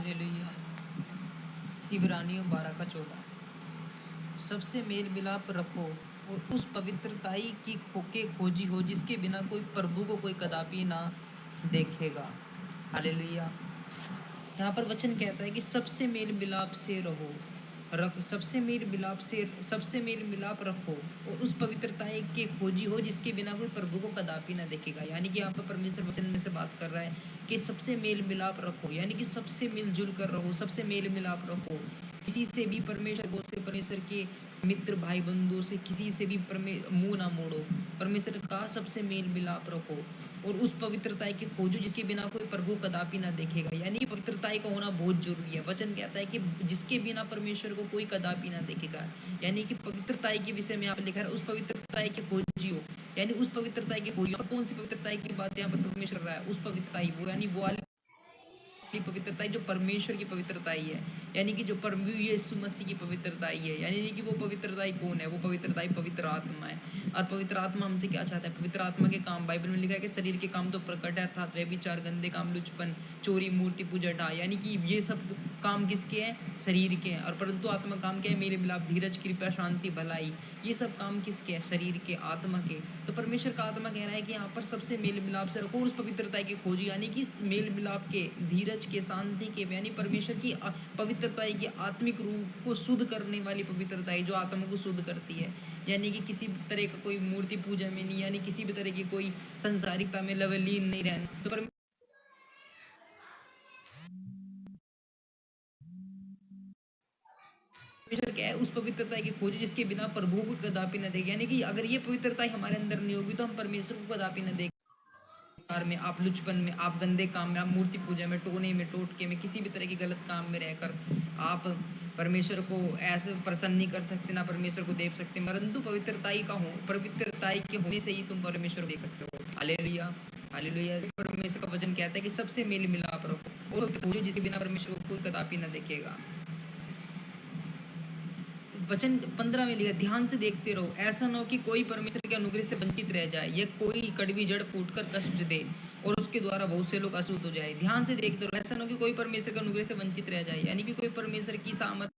Hallelujah. इब्रानियों 12 का 14। सबसे मेल मिलाप रखो और उस पवित्रताई की खोके खोजी हो जिसके बिना कोई प्रभु को कोई कदापि ना देखेगा। हालेलुया। यहाँ पर वचन कहता है कि सबसे मेल मिलाप से रहो, सबसे मेल मिलाप रखो और उस पवित्रताई के खोजी हो जिसके बिना कोई प्रभु को कदापि ना देखेगा। यानी कि यहाँ पर परमेश्वर वचन में से बात कर रहा है कि सबसे मेल मिलाप रखो, यानी कि सबसे मिलजुल कर रहो, सबसे मेल मिलाप रखो। किसी से भी परमेश्वर के मित्र भाई बंधुओं से किसी से भी मुंह ना मोड़ो। परमेश्वर का सबसे मेल मिलाप रखो और उस पवित्रताई के खोजो जिसके बिना कोई प्रभु कदापि ना देखेगा। यानी कि पवित्रताई का होना बहुत जरूरी है। वचन कहता है कि जिसके बिना परमेश्वर को कोई कदापि ना देखेगा। यानी कि पवित्रताई के विषय में यहाँ पर लिखा है उस पवित्रताई के खोजियो, यानी उस पवित्रताई के खोजियो। कौन सी पवित्रताई की बात यहाँ पर परमेश्वर कर रहा है? उस पवित्रताई वो, यानी वो वाली पवित्रताई जो परमेश्वर की पवित्रताई है, यानी कि जो प्रभु यीशु मसीह की पवित्रताई है। यानी कि वो पवित्रताई कौन है? वो पवित्रताई पवित्र आत्मा है। और पवित्र आत्मा हमसे क्या चाहता है? पवित्र आत्मा के काम बाइबल में लिखा है कि शरीर के काम तो प्रकट है, अर्थात व्यभिचार, गंदे काम, लुचपन, चोरी, मूर्ति पूजा, ढा। यानी कि ये सब काम किसके हैं? शरीर के हैं। और परंतु आत्मा काम क्या है? मेल मिलाप, धीरज, कृपा, शांति, भलाई। ये सब काम किसके हैं? शरीर के, आत्मा के। तो परमेश्वर का आत्मा कह रहा है कि यहाँ पर सबसे मेल मिलाप से रखो, उस पवित्रताई की खोजी, यानी कि मेल मिलाप के, धीरज के, शांति के, यानी परमेश्वर की पवित्रताई की, आत्मिक रूप को शुद्ध करने वाली पवित्रताई जो आत्मा को शुद्ध करती है। यानी कि किसी भी तरह का कोई मूर्ति पूजा में नहीं, यानी किसी भी तरह की कोई संसारिकता में लवलीन नहीं रहना। तो परमेश्वर क्या है? उस पवित्रता की खोज जिसके बिना प्रभु को कदापि न देखे। यानी कि अगर ये पवित्रता हमारे अंदर नहीं होगी तो हम परमेश्वर को कदापि न देख में, आप लुचपन में, आप गंदे काम में, आप मूर्ति पूजा में, टोने में, टोटके में, किसी भी तरह के गलत काम में रहकर आप परमेश्वर को ऐसे प्रसन्न नहीं कर सकते, ना परमेश्वर को देख सकते। परंतु पवित्रताई के होने से ही तुम परमेश्वर को देख सकते हो। Hallelujah, hallelujah. परमेश्वर का वचन कहता है कि सबसे मेल मिलाप रखो और जिसके बिना परमेश्वर को कोई कदापि न देखेगा। वचन 15 में लिखा, ध्यान से देखते रहो, ऐसा न हो कि कोई परमेश्वर के अनुग्रह से वंचित रह जाए, या कोई कड़वी जड़ फूटकर कष्ट दे और उसके द्वारा बहुत से लोग अशुद्ध हो जाए। ध्यान से देखते रहो, ऐसा न हो कि कोई परमेश्वर के अनुग्रह से वंचित रह जाए, यानी कि कोई परमेश्वर की सामर्थ